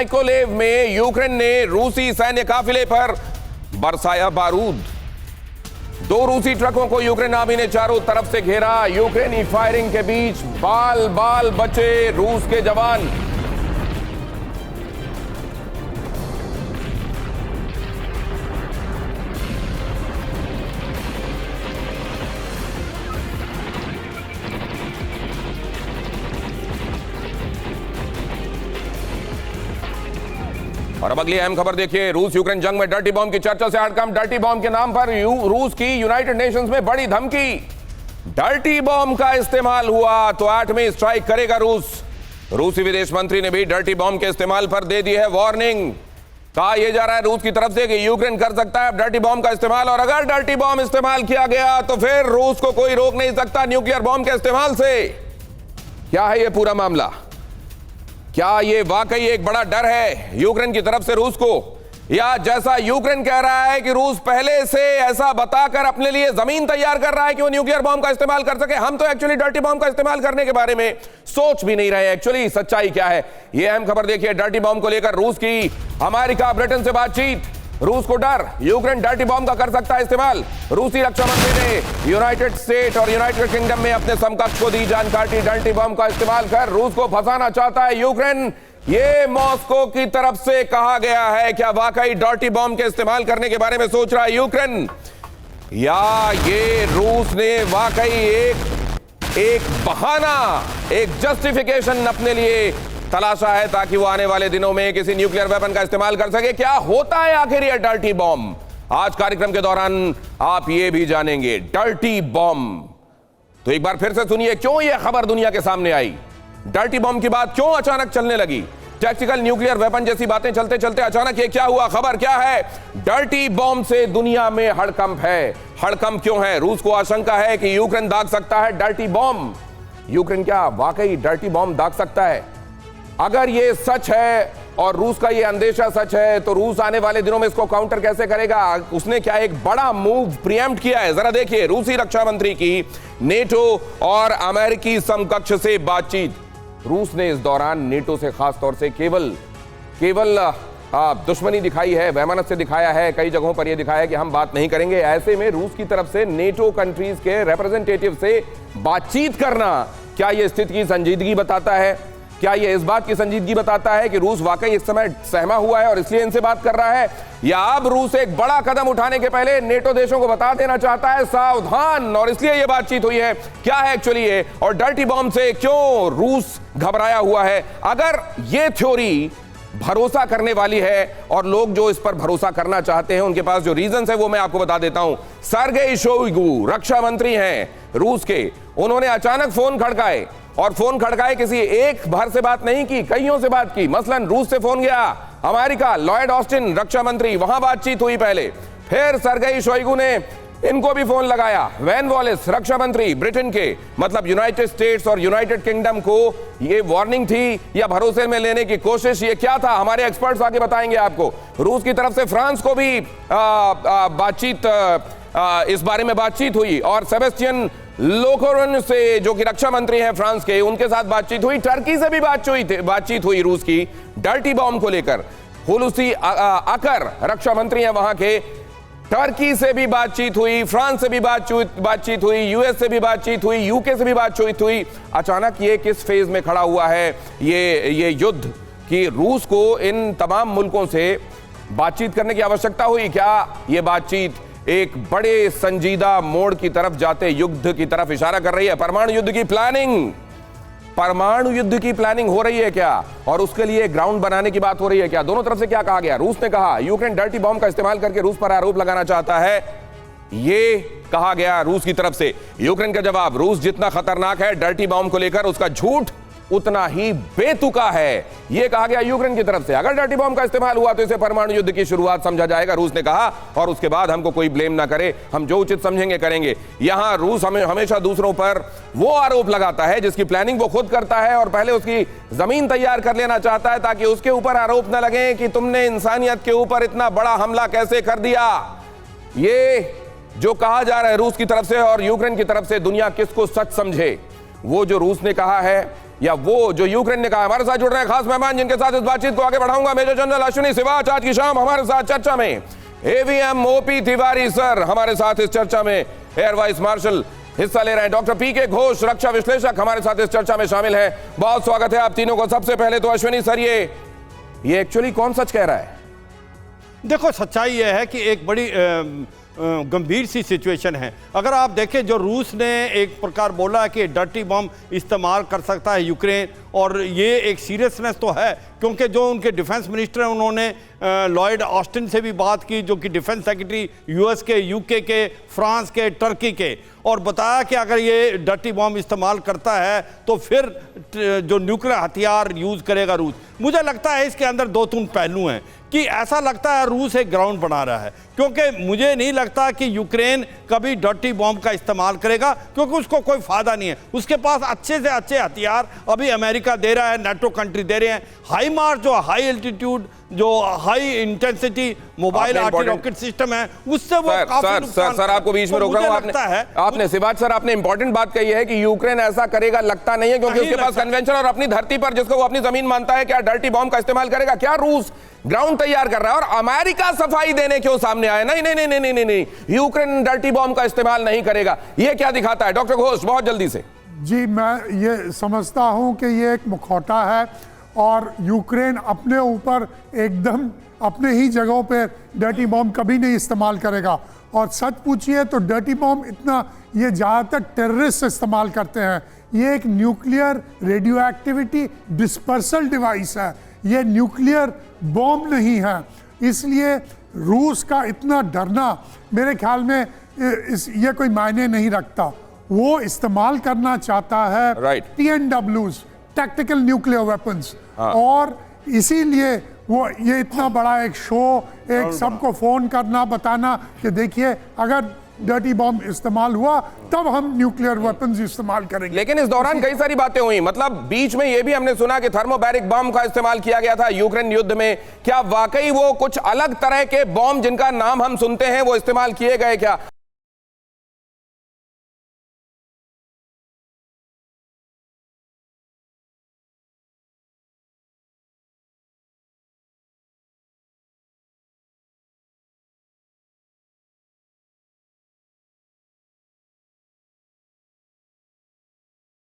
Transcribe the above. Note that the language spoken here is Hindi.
माइकोलेव में यूक्रेन ने रूसी सैन्य काफिले पर बरसाया बारूद। 2 रूसी ट्रकों को यूक्रेन आर्मी ने चारों तरफ से घेरा। यूक्रेनी फायरिंग के बीच बाल बाल बचे रूस के जवान। और अब अगली अहम खबर देखिए। रूस यूक्रेन जंग में डर्टी बॉम्ब की चर्चा से हटकर डर्टी बॉम्ब के नाम पर रूस की यूनाइटेड नेशंस में बड़ी धमकी। डर्टी बॉम्ब का इस्तेमाल हुआ तो एटमी स्ट्राइक करेगा रूस। रूसी विदेश मंत्री ने भी डर्टी बॉम्ब के इस्तेमाल पर दे दी है वार्निंग। कहा यह जा रहा है रूस की तरफ से कि यूक्रेन कर सकता है डर्टी बॉम्ब का इस्तेमाल, और अगर डर्टी बॉम्ब इस्तेमाल किया गया तो फिर रूस को कोई रोक नहीं सकता न्यूक्लियर बॉम्ब के इस्तेमाल से। क्या है यह पूरा मामला? क्या यह वाकई एक बड़ा डर है यूक्रेन की तरफ से रूस को, या जैसा यूक्रेन कह रहा है कि रूस पहले से ऐसा बताकर अपने लिए जमीन तैयार कर रहा है कि वो न्यूक्लियर बॉम्ब का इस्तेमाल कर सके? हम तो एक्चुअली डर्टी बॉम्ब का इस्तेमाल करने के बारे में सोच भी नहीं रहे। एक्चुअली सच्चाई क्या है ये अहम खबर देखिए। डर्टी बॉम्ब को लेकर रूस की अमेरिका ब्रिटेन से बातचीत। रूस को डर यूक्रेन डर्टी बॉम्ब का कर सकता है इस्तेमाल। रूसी रक्षा मंत्री ने यूनाइटेड स्टेट और यूनाइटेड किंगडम में अपने समकक्ष को दी जानकारी। डर्टी बॉम्ब का इस्तेमाल कर रूस को फंसाना चाहता है यूक्रेन, ये मॉस्को की तरफ से कहा गया है। क्या वाकई डर्टी बॉम्ब के इस्तेमाल करने के बारे में सोच रहा है यूक्रेन, या ये रूस ने वाकई एक बहाना, एक जस्टिफिकेशन अपने लिए तलाशा है ताकि वो आने वाले दिनों में किसी न्यूक्लियर वेपन का इस्तेमाल कर सके? क्या होता है आखिर ये डर्टी बॉम्ब? आज कार्यक्रम के दौरान आप ये भी जानेंगे। डर्टी बॉम्ब, तो एक बार फिर से सुनिए क्यों ये खबर दुनिया के सामने आई। डर्टी बॉम्ब की बात क्यों अचानक चलने लगी? टैक्टिकल न्यूक्लियर वेपन जैसी बातें चलते चलते अचानक ये क्या हुआ? खबर क्या है? डर्टी बॉम्ब से दुनिया में हड़कंप है। हड़कंप क्यों है? रूस को आशंका है कि यूक्रेन दाग सकता है डर्टी बॉम्ब। यूक्रेन क्या वाकई डर्टी बॉम्ब दाग सकता है? अगर ये सच है और रूस का ये अंदेशा सच है तो रूस आने वाले दिनों में इसको काउंटर कैसे करेगा? उसने क्या एक बड़ा मूव प्रीएम्प्ट किया है? जरा देखिए रूसी रक्षा मंत्री की नेटो और अमेरिकी समकक्ष से बातचीत। रूस ने इस दौरान नेटो से खास तौर से केवल दुश्मनी दिखाई है, वैमनस्य से दिखाया है। कई जगहों पर यह दिखाया है कि हम बात नहीं करेंगे। ऐसे में रूस की तरफ से नेटो कंट्रीज के रिप्रेजेंटेटिव से बातचीत करना, क्या यह स्थिति की संजीदगी बताता है? क्या यह इस बात की संजीदगी बताता है कि रूस वाकई इस समय सहमा हुआ है और इसलिए इनसे बात कर रहा है, या अब रूस एक बड़ा कदम उठाने के पहले नेटो देशों को बता देना चाहता है सावधान, और इसलिए यह बातचीत हुई है? क्या है एक्चुअली ये, और डर्टी बॉम्ब से क्यों रूस घबराया हुआ है? अगर यह थ्योरी भरोसा करने वाली है और लोग जो इस पर भरोसा करना चाहते हैं उनके पास जो रीजंस है वो मैं आपको बता देता हूं। सर्गेई शोइगु रक्षा मंत्री हैं रूस के, उन्होंने अचानक फोन खड़काए, और फोन खड़काए किसी एक भर से बात नहीं की, कईयों से बात की। मसलन रूस से फोन गया अमेरिका, लॉयड ऑस्टिन रक्षा मंत्री, वहां बातचीत हुई पहले। फिर सर्गेई शोइगु ने इनको भी फोन लगाया, वैन वॉलिस रक्षा मंत्री ब्रिटेन के, मतलब यूनाइटेड स्टेट्स और यूनाइटेड किंगडम को ये वार्निंग थी या भरोसे में लेने की कोशिश? ये क्या था? हमारे एक्सपर्ट्स आगे बताएंगे आपको। रूस की तरफ से फ्रांस को भी इस बारे में बातचीत हुई, और सेबेस्टियन लोकोरन से जो कि रक्षा मंत्री हैं फ्रांस के, उनके साथ बातचीत हुई। टर्की से भी बातचीत हुई रूस की डर्टी बॉम्ब को लेकर। हुलूसी अकर रक्षा मंत्री हैं वहां के, टर्की से भी बातचीत हुई, फ्रांस से भी बातचीत हुई, यूएस से भी बातचीत हुई, यूके से भी बातचीत हुई। अचानक ये किस फेज में खड़ा हुआ है ये युद्ध कि रूस को इन तमाम मुल्कों से बातचीत करने की आवश्यकता हुई? क्या ये बातचीत एक बड़े संजीदा मोड़ की तरफ जाते युद्ध की तरफ इशारा कर रही है? परमाणु युद्ध की प्लानिंग हो रही है क्या? और उसके लिए ग्राउंड बनाने की बात हो रही है क्या? दोनों तरफ से क्या कहा गया? रूस ने कहा यूक्रेन डर्टी बॉम्ब का इस्तेमाल करके रूस पर आरोप लगाना चाहता है, ये कहा गया रूस की तरफ से। यूक्रेन का जवाब, रूस जितना खतरनाक है डर्टी बॉम्ब को लेकर उसका झूठ उतना ही बेतुका है, यह कहा गया यूक्रेन की तरफ से। अगर डर्टी बॉम्ब का इस्तेमाल हुआ तो इसे परमाणु युद्ध की शुरुआत समझा जाएगा, रूस ने कहा, और उसके बाद हमको कोई ब्लेम ना करे, हम जो उचित समझेंगे करेंगे। यहां रूस हमेशा दूसरों पर वो आरोप लगाता है जिसकी प्लानिंग वो खुद करता है, और पहले उसकी जमीन तैयार कर लेना चाहता है ताकि उसके ऊपर आरोप न लगे कि तुमने इंसानियत के ऊपर इतना बड़ा हमला कैसे कर दिया। ये जो कहा जा रहा है रूस की तरफ से और यूक्रेन की तरफ से, दुनिया किसको सच समझे? वो जो रूस ने कहा है या वो जो यूक्रेन ने कहा। हमारे साथ जुड़ रहे हैं खास मेहमान जिनके साथ इस बातचीत को आगे बढ़ाऊंगा। मेजर जनरल अश्विनी सिवाच आज की शाम हमारे साथ चर्चा में, एवीएम ओपी तिवारी सर हमारे साथ इस चर्चा में, एयर वाइस मार्शल हिस्सा ले रहे हैं, डॉक्टर पीके घोष रक्षा विश्लेषक हमारे साथ इस चर्चा में शामिल है। बहुत स्वागत है आप तीनों को। सबसे पहले तो अश्विनी सर, ये एक्चुअली कौन सच कह रहा है? देखो, सच्चाई यह है कि एक बड़ी गंभीर सी सिचुएशन है। अगर आप देखें, जो रूस ने एक प्रकार बोला है कि डर्टी बम इस्तेमाल कर सकता है यूक्रेन, और ये एक सीरियसनेस तो है, क्योंकि जो उनके डिफेंस मिनिस्टर हैं उन्होंने लॉयड ऑस्टिन से भी बात की, जो कि डिफेंस सेक्रेटरी यूएस के, यूके के, फ्रांस के, टर्की के, और बताया कि अगर ये डर्टी बम इस्तेमाल करता है तो फिर जो न्यूक्लियर हथियार यूज़ करेगा रूस। मुझे लगता है इसके अंदर दो तीन पहलू हैं कि ऐसा लगता है रूस एक ग्राउंड बना रहा है, क्योंकि मुझे नहीं लगता कि यूक्रेन कभी डर्टी बॉम्ब का इस्तेमाल करेगा, क्योंकि उसको कोई फायदा नहीं है। उसके पास अच्छे से अच्छे हथियार अभी अमेरिका दे रहा है, नाटो कंट्री दे रहे हैं। हाई मार्च, जो हाई एल्टीट्यूड, जो high intensity mobile arty rocket system है, उससे वो काफी सर आपको बीच में रोक रहा हूं। आपने सिवाच सर आपने इंपॉर्टेंट बात कही है कि यूक्रेन ऐसा करेगा लगता नहीं है, क्योंकि उसके पास कन्वेंशन और अपनी धरती पर जिसको वो अपनी जमीन मानता है, क्या डर्टी बॉम्ब का इस्तेमाल करेगा? क्या रूस ग्राउंड तैयार कर रहा है? और अमेरिका सफाई देने क्यों सामने आया? नहीं नहीं नहीं नहीं नहीं, यूक्रेन डर्टी बॉम्ब का इस्तेमाल नहीं करेगा। ये क्या दिखाता है? डॉक्टर घोष बहुत जल्दी से। जी, मैं ये समझता हूं कि ये एक मुखौटा है और यूक्रेन अपने ऊपर एकदम अपने ही जगहों पे डर्टी बॉम्ब कभी नहीं इस्तेमाल करेगा। और सच पूछिए तो डर्टी बॉम्ब इतना ये ज़्यादातर टेररिस्ट इस्तेमाल करते हैं। ये एक nuclear radio activity dispersal device है, ये न्यूक्लियर बॉम्ब नहीं है। इसलिए रूस का इतना डरना मेरे ख्याल में ये कोई मायने नहीं रखता। वो इस्तेमाल करना चाहता है TNWs, टैक्टिकल न्यूक्लियर वेपन्स, और इसीलिए वो ये इतना बड़ा एक शो, एक सबको फोन करना, बताना कि देखिए अगर डर्टी बॉम्ब इस्तेमाल हुआ तब हम न्यूक्लियर वेपन्स इस्तेमाल करेंगे। लेकिन इस दौरान कई सारी बातें हुई, मतलब बीच में ये भी हमने सुना कि थर्मोबैरिक बम का इस्तेमाल किया गया था यूक्रेन युद्ध में। क्या वाकई वो कुछ अलग तरह के बॉम्ब जिनका नाम हम सुनते हैं वो इस्तेमाल किए गए क्या?